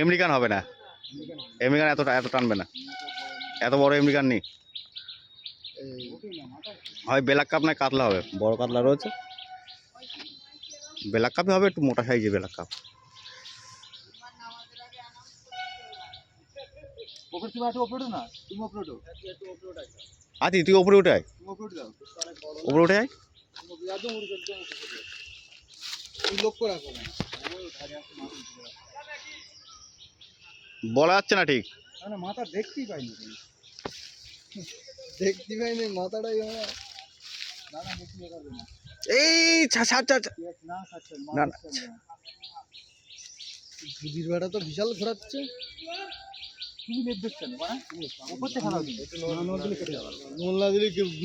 American হবে না, American এত এত টানবে না, এত বড় আমেরিকান নেই। হয় ব্ল্যাক কাপ নয় কাতলা হবে, বড় কাতলা রয়েছে, ব্ল্যাক কাপই হবে, একটু মোটা সাইজে ব্ল্যাক কাপ। আছি তুই ওপরে উঠে আয়, ওপরে উঠে আয়, বলা যাচ্ছে না ঠিক। মাথা দেখতেই পাইনি, দেখতে পাইনি মাথাটাই এই না না বুদির বেড়া তো বিশাল ঘোরাচ্ছে।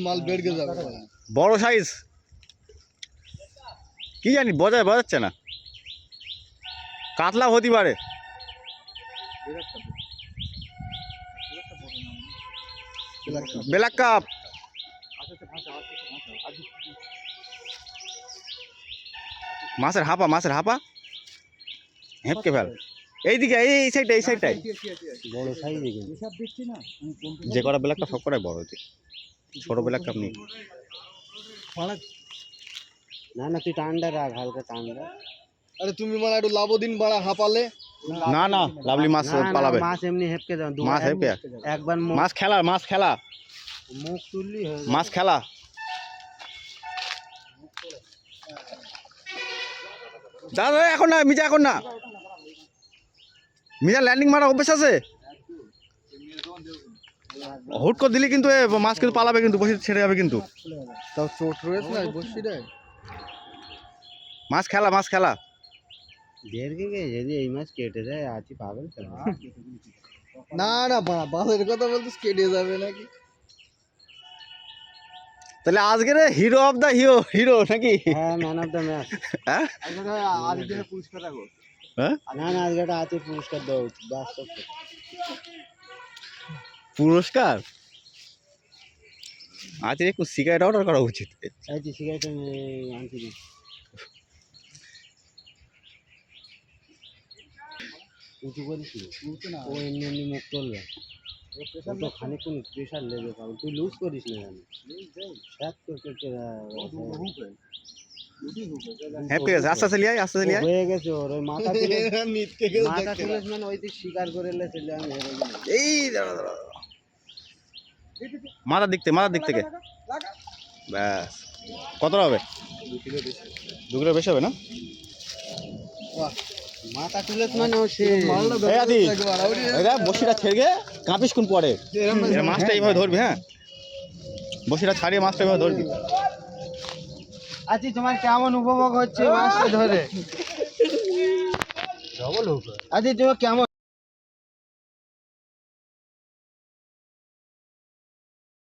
মাল বেড়ে যাবে, বড় সাইজ, কি জানি বোঝাচ্ছে না, কাতলা হতে পারে। ব্ল্যাক কাপ মাছের হাপা, মাছের হাপা হেঁপকে ফেল, এইদিকে এই সাইডটা, এই সাইডটাই বড় সাইজ যে কটা ব্ল্যাক কাপ সব কটাই বড় হয়েছে, ছোট ব্ল্যাক কাপ নেই। না না তুই টান্ডা রাখ, হালকা টান্ডা। আরে তুমি মানে একটু লাভদিন বাড়া হাঁপালে। না না লাভলি মাছ পালাবে, মাছ এমনি হেপকে যাও, মাছ হেপকে একবার মাছ খেলা, মাছ খেলা, মুখ তুললি মাছ খেলা। দাদা এখন না মিজা, এখন না মিজা, ল্যান্ডিং মারা অভ্যেস আছে, হুট করে দিলি কিন্তু মাছ কিন্তু পালাবে, কিন্তু বসে ছেড়ে যাবে কিন্তু। তাও চোট রয়েছে না বসি রে, মাছ খেলা, মাছ খেলা। দেড়কে গে যদি এই মাছ কেটে যায় আছি পাগল তো। না না বাঁধের কথা বলছিস, কেটে যাবে নাকি? তাহলে আজকের হিরো অফ দ্য হিরো নাকি? হ্যাঁ ম্যান অফ দ্য ম্যাচ। হ্যাঁ আজকে পুরস্কার রাখো। হ্যাঁ না না আজকে একটা আছে পুরস্কার দেওয়া উচিত, বাস্তব পুরস্কার আজ একটু সিগারেট অর্ডার করা উচিত। আজকে সিগারেট আনছি নি। উঁচু করিস না, ও এমনি এমনি মুখ তুলবে, ও তো খানিকক্ষণ প্রেশার লেগে পাবে, তুই লুজ করিস না জানি হ্যাঁ ঠিক আছে, আস্তে আস্তে লিয়াই, আস্তে আস্তে লিয়াই। হয়ে গেছে ওর, ওই মাথা তুলে মাথা তুলে মানে ওই দিক শিকার করে এলে চলে আমি হেরে গেলাম। এই দাঁড়া দাঁড়া, মাথার দিক থেকে, মাথার দিক থেকে ব্যাস। কতটা হবে? 2 কিলো বেশি হবে না? মাথা তুলে মানে ও সে এই আদি এরা বসিটা ছেড়ে কাঁপিস কোন পরে, মাছটা এইভাবে ধরবি। হ্যাঁ বসিটা ছাড়িয়ে মাছটা এইভাবে ধরবি। আচ্ছা তোমার কেমন উপভোগ হচ্ছে মাছটা ধরে? আচ্ছা তোমার কেমন